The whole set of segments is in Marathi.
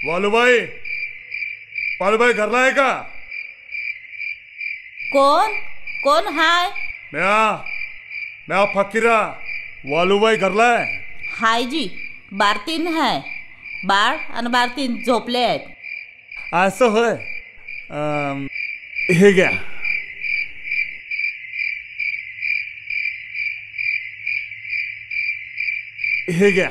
वालूबाई, वालूबाई घरला आहे का? कोण कोण हाय? म्या फकीरा. वालूबाई घरला आहे? हाय जी, बारतीन है. बाळ आणि बारतीन झोपले आहेत. असं होय. हे घ्या. हे घ्या.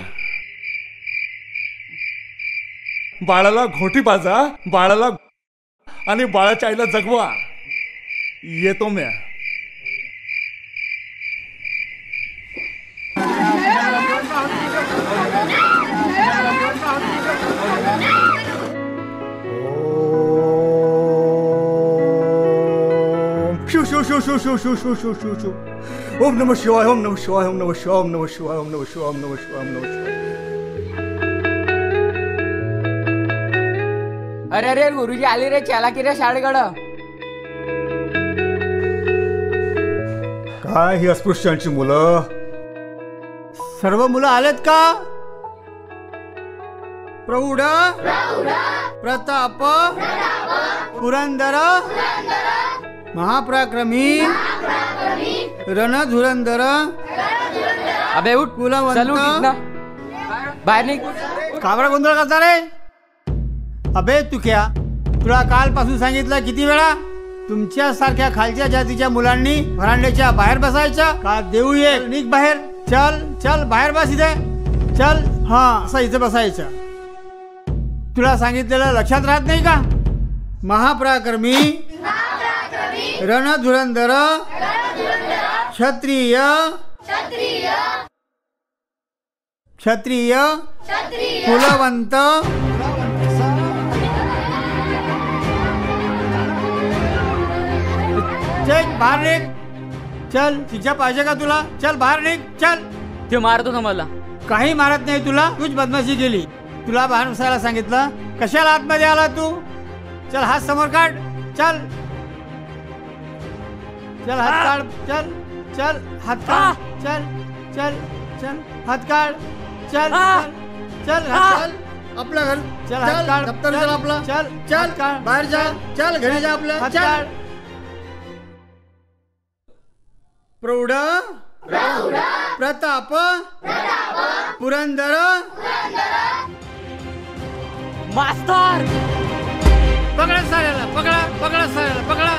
बाळाला घोटी पाजा, बाळाला आणि बाळाच्या आईला जगवा. येतो म्या. ओम नमः शिवाय, ओम नमः शिवाय, ओम नमः शिवाय, ओम नमः शिवाय, ओम नमः शिवाय, ओम नमः शिवाय, ओम नमः शिवाय. अरे अरे गुरुजी आले रे. चला की रे शाळेकडं. काय ही अस्पृश्यांची मुलं? सर्व मुलं आलेत का? प्रौढ, प्रताप, पुरंदर, महापराक्रमी, रणधुरंदर. अबे उठ, चल उठ इथनं. बाहेर निघ. काबरा गोंधळ करता रे? अबे तू क्या, तुला कालपासून सांगितलं किती वेळा? तुमच्या सारख्या खालच्या जातीच्या मुलांनी व्हरांड्याच्या बाहेर बसायच्या का? देऊ ये. निघ बाहेर. चल चल बाहेर बस इथे. चल. हा, असं इथे बसायचं. तुला सांगितलेलं लक्षात राहत नाही का? महापराक्रमी, रणधुरंदर, क्षत्रिय, क्षत्रिय, कुलवंत, बाहेर निघ. चल. शिक्षा पाहिजे का तुला? चल बाहेर निघ. चल. ते मारतो ना मला. काही मारत नाही तुला. तूच बदमाशी केली. तुला बाहेर बसायला सांगितलं. कशाला आतमध्ये आला तू? चल हात समोर काढ. चल चल हात काढ. चल चल हात काढ. चल चल चल हात काढ. चल चल चल आपलं घर. चल हात काढ. दप्तर चल आपलं. चल चल काढ. बाहेर जा. चल घरी जा आपलं. हात काढ. प्रौढ, प्रताप, पुरंदर, मास्तर. पकडा साऱ्याला. पकडा पकडा साऱ्याला. पकडा.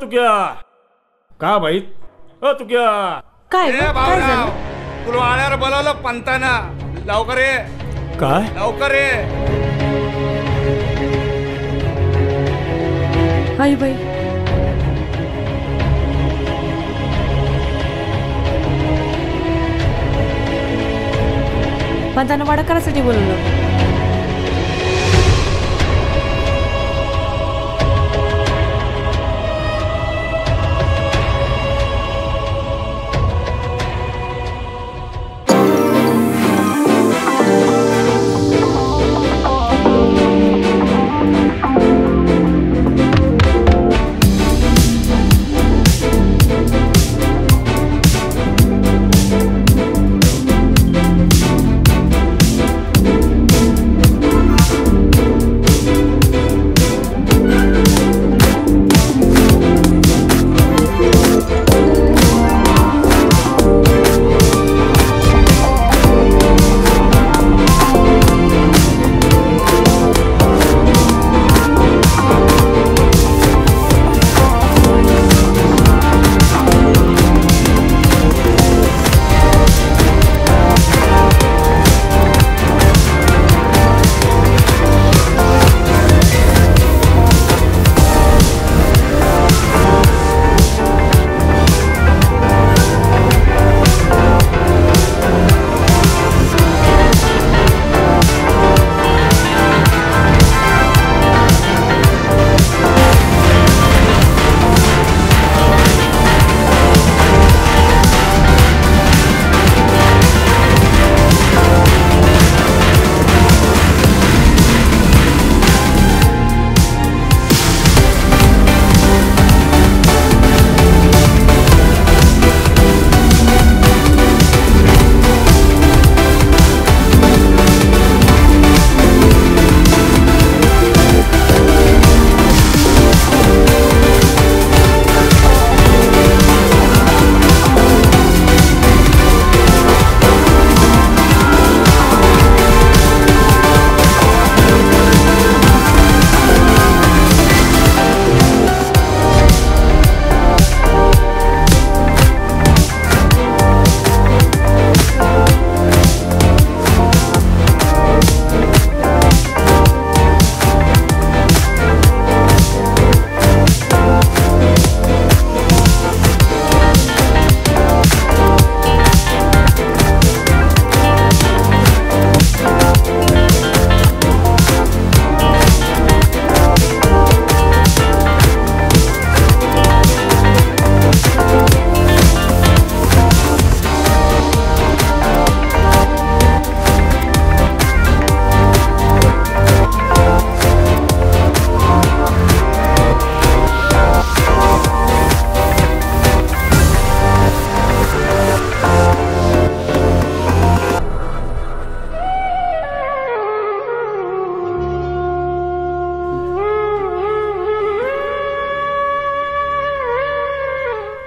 तुक्या का भाई? तुक्या काय भाऊराव, तुला आण्यावर बोलावलं पंताना. लवकर ये. काय? लवकर ये. आई बाई, पंतांना वाडा करायसाठी बोलवलं.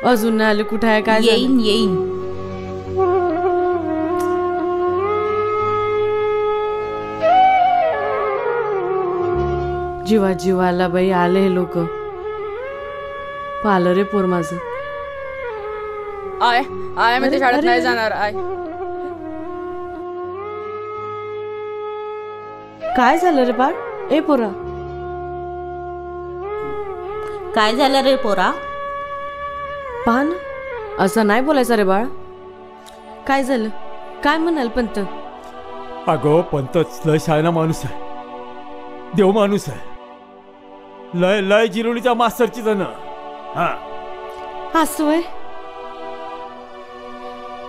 अजून नाही आले. कुठे आहे? काय झालं? येईन येईन. जीवा जीवाला बाई आले हे लोक. पाहिलं रे पोर माझं. आय आय मी ते शाळेत नाही जाणार. आय काय झालं रे बाळ? ए पोरा काय झालं रे पोरा? पहा ना, असं नाही बोलायचं रे बाळ. काय झालं? काय म्हणाल पंत? अगो पंत लय शाळेना माणूस आहे, देव माणूस आहे. लय लय जिरोलीच्या मास्तरची जण. हा असं आहे.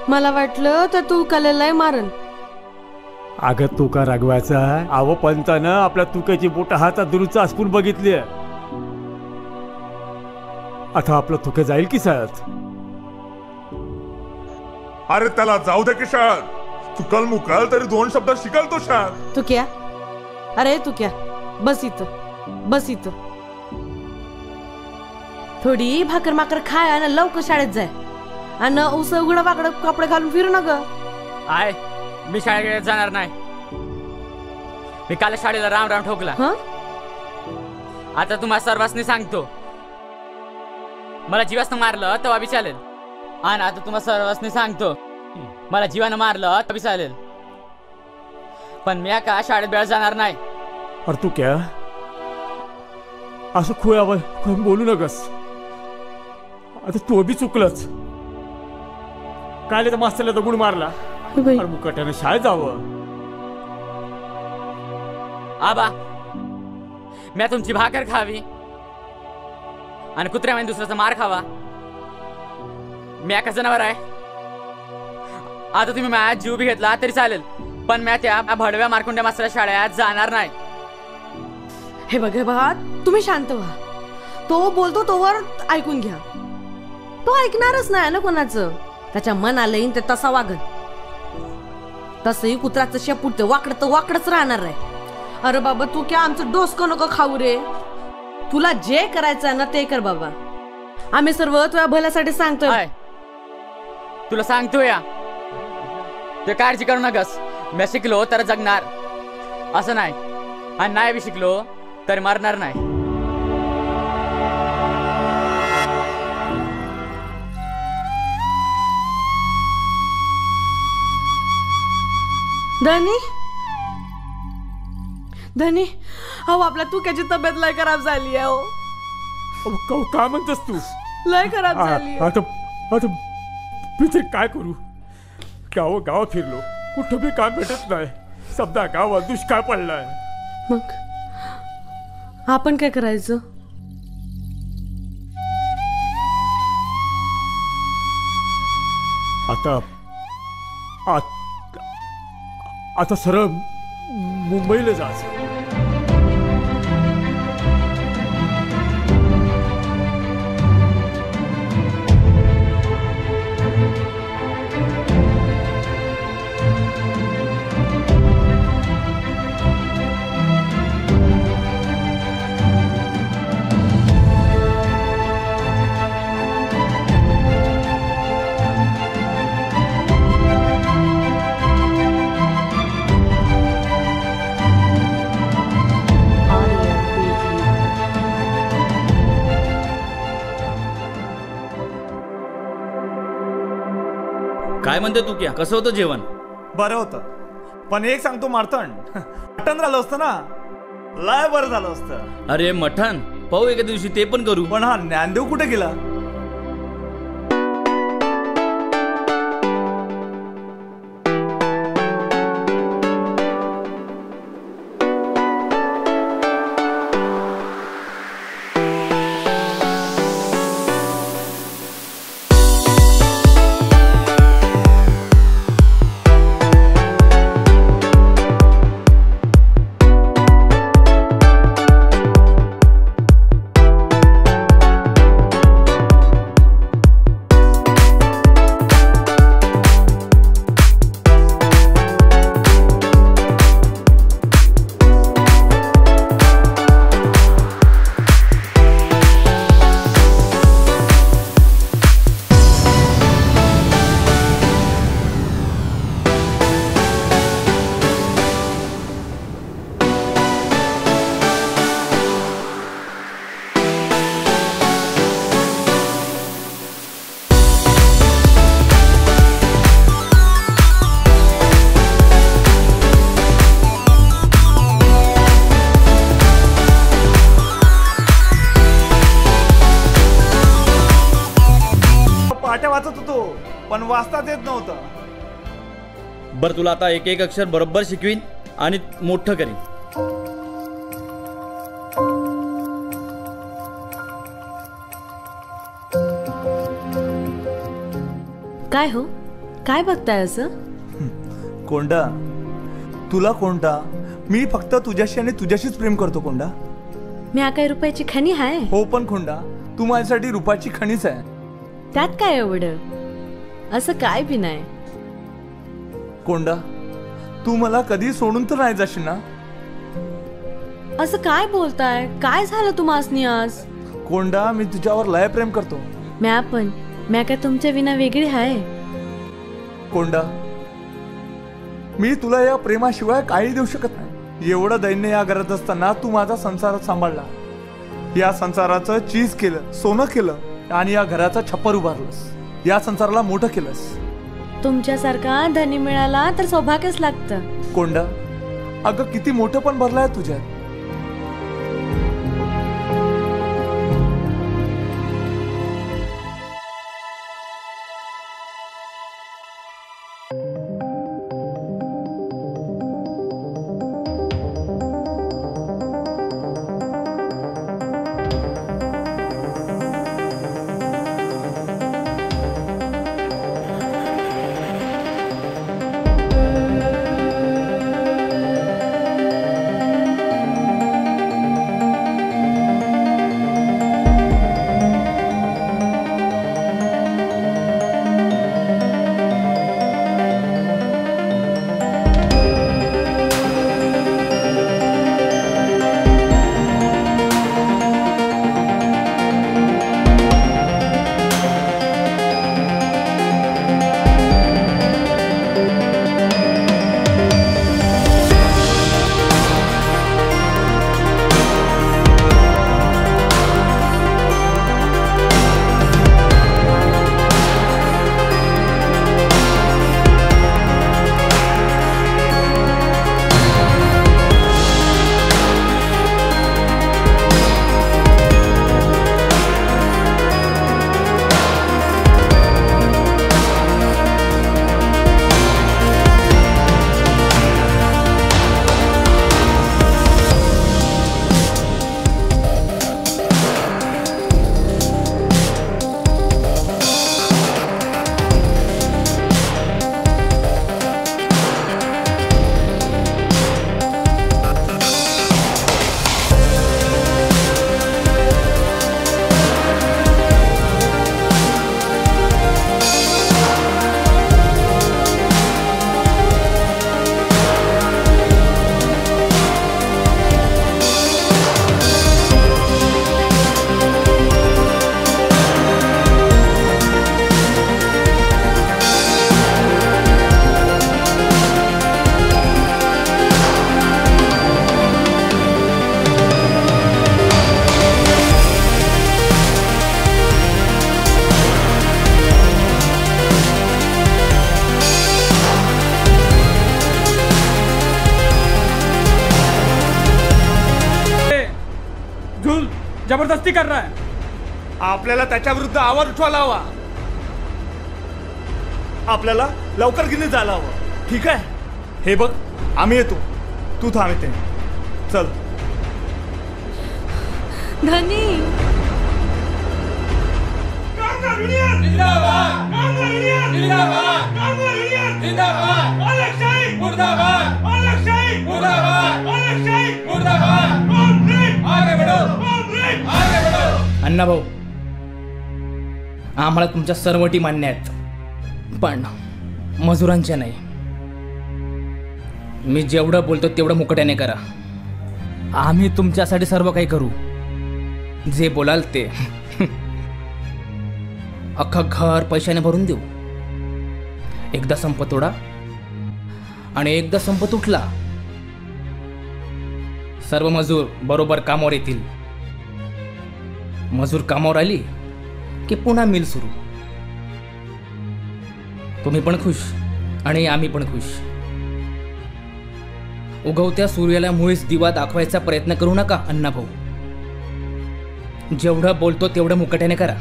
मला वाटलं तर तू कलेलाय मारन. अगं तुका रागवायचा. अहो पंतानं आपल्या तुकाची बोट हातात दुरुच आसपून बघितली. आता आपलं तुक जाईल की शाळेत? अरे त्याला जाऊ दे की शाळेत. चुकाल मुकाल तरी 2 शब्द शिकाल तो शाळेत. तू क्या? अरे तू क्या? बस इथं, बस इथं. थोडी भाकर माकर खाय आणि लवकर शाळेत जाय. आणि उस उघडं वाकडं कपडे घालून फिरू न ग. आय मी शाळेत जाणार नाही. मी काल शाळेला राम राम ठोकला. आता तुम्हाला सर्वांनी सांगतो, मला जीवासनं मारलं तेव्हा बी चालेल. आणि आता तुम्हाला सर्वांनी सांगतो, मला जीवानं मारलं तर बी चालेल, पण मी का शाळेत वेळ जाणार नाही. अरे तू क्या असं खुयावर बोलू नकस. आता तो बी चुकलंच. काय तर मास्तरला दगड मारला. मुकट्यानं शाळेत जावं. आबा मी तुमची भाकर खावी आणि कुत्र्यामध्ये दुसऱ्याचा मार खावा. मी एका जनावर आहे. आता तुम्ही माझ्या जीव बी घेतला तरी चालेल, पण मी त्या भडव्या मारकुंड्या मास्तरा शाळेत जाणार नाही. हे बघ, हे बघा, तुम्ही शांत व्हा. तो बोलतो तोवर ऐकून घ्या. तो ऐकणारच नाही ना कोणाचं. त्याच्या मनाला येईन ते तसा वागन. तसंही कुत्राचं शेपूट ते वाकडं तर वाकडच राहणार आहे. अरे बाबा तू क्या आमचं डोसकं नको खाऊ रे. तुला जे करायचं ना ते कर बाबा. आम्ही सर्व तुझ्या भल्यासाठी सांगतोय. तुला सांगतो या, ते काळजी करू नकस. मी शिकलो तर जगणार असं नाही, आणि नाही बी शिकलो तर मरणार नाही. धनी धनी, अहो आपल्या तुक्याची तब्येत लय खराब झाली आहे. हो काय म्हणतस तू? लय खराब झाली. आता आता मी ते काय करू? गाव फिरलो, कुठं बी काम भेटत नाही. समजा गावात दुष्काळ पडलाय. मग आपण काय करायचं? आता सरळ मुंबईला जायचं. काय म्हणते तू क्या? कसं होतं जेवण? बरं होतं, पण एक सांगतो मारतण, मटण झालं असतं ना, लय बरं झालं असतं. अरे मटण पाहू एका दिवशी, ते पण करू. पण हा ज्ञानदेव कुठे गेला? पाट्या वाचत होतो पण वाचताच येत नव्हतं. बरं तुला आता एक एक अक्षर बरोबर शिकवीन आणि मोठं करीन. काय हो, काय बघताय असं? कोंडा, तुला कोंडा, मी फक्त तुझ्याशी आणि तुझ्याशीच प्रेम करतो कोंडा. मी काय रुपयाची खणी आहे? हो पण कोंडा, तू माझ्यासाठी रुपाची खणीच आहे. त्यात काय एवढं? असं काय बी नाही. कोंडा, तू मला कधी सोडून तर नाही जाशील ना? असं काय बोलताय? काय झालं तुम्हासनी आज? कोंडा, मी तुझ्यावर लय प्रेम करतो. म्या काय तुमच्या विना वेगळी आहे? कोंडा, मी तुला या प्रेमाशिवाय काही देऊ शकत नाही. एवढं दैन्य या घरात असताना तू माझा संसार सांभाळला, या संसाराचं चीज केलं, सोनं केलं आणि या घराचा छप्पर उभारलंस, या संसाराला मोठं केलंस. तुमच्यासारखा धनी मिळाला तर सौभाग्यच लागतं. कोंडा, अगं किती मोठं पण भरलंय तुझ्यात. जबरदस्ती कर रहा है. आपल्याला त्याच्या विरुद्ध आवाज उठवायला हवा. आपल्याला लवकर घेऊन जायला हवं. ठीक आहे, हे बघ आम्ही येतो, तू थांब इथे. चल. धनी, अण्णा भाऊ, आम्हाला तुमच्या सर्व अटी मान्य आहेत, पण मजुरांच्या नाही. मी जेवढं बोलतो तेवढं मुकट्याने करा. आम्ही तुमच्यासाठी सर्व काही करू, जे बोलाल ते. अख्खं घर पैशाने भरून देऊ. एकदा संप तोडा आणि एकदा संप तुटला, सर्व मजूर बरोबर कामावर येतील. मजूर कामावर आली की पुन्हा मिल सुरू. तुम्ही पण खुश आणि आम्ही पण खुश. उगवत्या सूर्याला मुळीच दिवा दाखवायचा प्रयत्न करू नका अण्णा भाऊ. जेवढं बोलतो तेवढं मुकट्याने करा.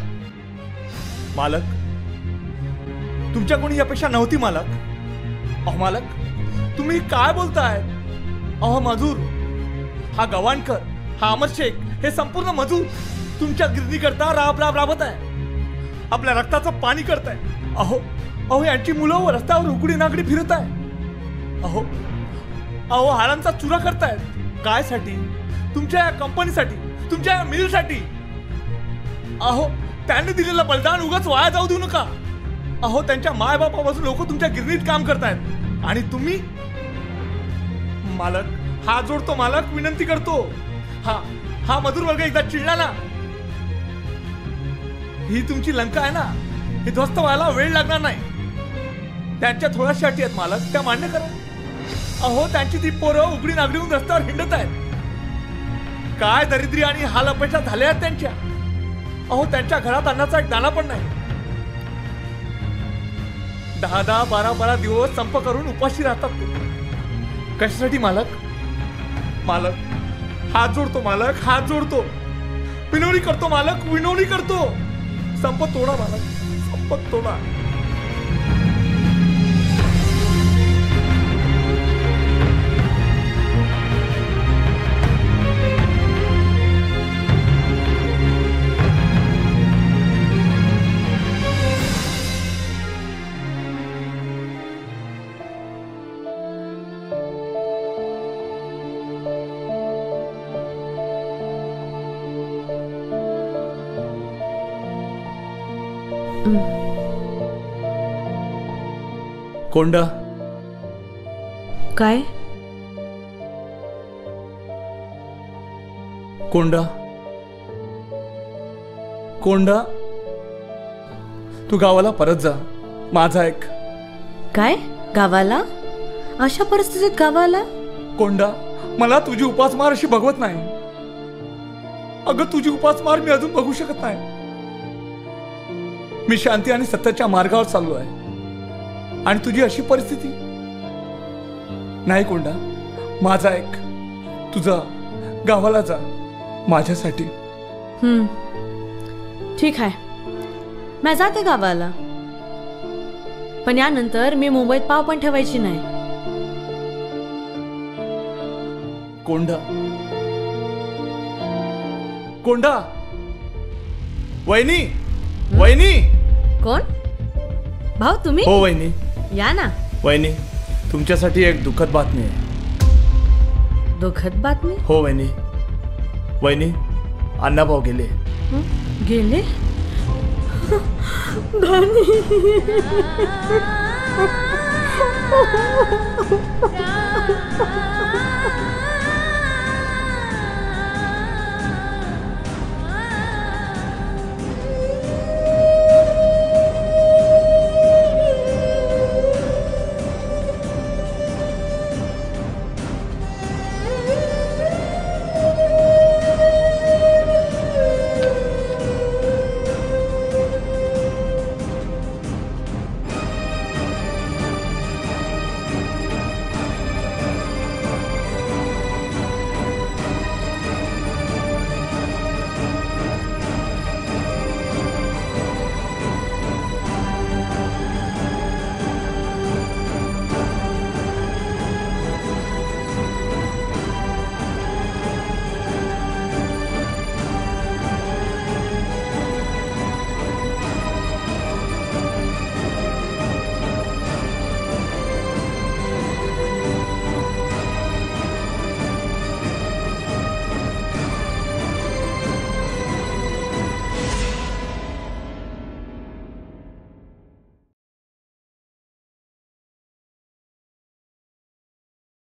मालक, तुमच्या कोणी अपेक्षा नव्हती मालक. अहो मालक, तुम्ही काय बोलताय? अहो मजूर, हा गवाणकर, हा अमर शेख, हे संपूर्ण मजूर तुमच्या गिरणी करता राबत आहे, आपल्या रक्ताचं पाणी करताय. अहो अहो यांची मुलं रस्त्यावर उकडी नागडी फिरत आहे. अहो अहो हाडांचा चुरा करतायत. काय साठी? तुमच्या या कंपनीसाठी, तुमच्या या मिलसाठी. अहो त्यांनी दिलेलं बलिदान उगाच वाया जाऊ देऊ नका. अहो त्यांच्या मायबापापासून लोक तुमच्या गिरणीत काम करतायत आणि तुम्ही. मालक, हात जोडतो मालक, विनंती करतो. हा मजूर वर्ग एकदा चिडला ना, ही तुमची लंका आहे ना, ही ध्वस्त व्हायला वेळ लागणार नाही. त्यांच्या थोड्याशा अटी आहेत मालक, त्या मान्य करा. अहो त्यांची ती पोरं उघडी नागडीहून रस्त्यावर हिंडत आहेत. काय दरिद्री आणि हाल अपेक्षा झाल्या आहेत त्यांच्या. अहो त्यांच्या घरात अन्नाचा एक दाणा पण नाही. 10-10, 12-12 दिवस संप करून उपाशी राहतात. कशासाठी मालक? मालक, हात जोडतो मालक, हात जोडतो, विनवणी करतो मालक, विनवणी करतो. संप तोडा मालक, संप तोडा. कोंडा. काय? कोंडा, कोंडा, तू गावाला परत जा. माझा ऐक. काय? गावाला? अशा परिस्थितीत गावाला? कोंडा, मला तुझी उपासमार अशी बघवत नाही. अगं तुझी उपासमार मी अजून बघू शकत नाही. मी शांती आणि सत्याच्या मार्गावर चाललो आहे आणि तुझी अशी परिस्थिती नाही. कोंडा, माझा ऐक. तुझा गावाला जा माझ्यासाठी. ठीक आहे, मी जाते गावाला, पण यानंतर मी मुंबईत पाव पण ठेवायची नाही. कोंडा, कोंडा, वहिनी, वहिनी. कोण? भाऊ तुम्ही? हो वहिनी, या ना. वहिनी, तुमच्यासाठी एक दुःखद बातमी आहे. दुःखद बातमी? हो वहिनी. वहिनी, अण्णाभाऊ गेले. गेले?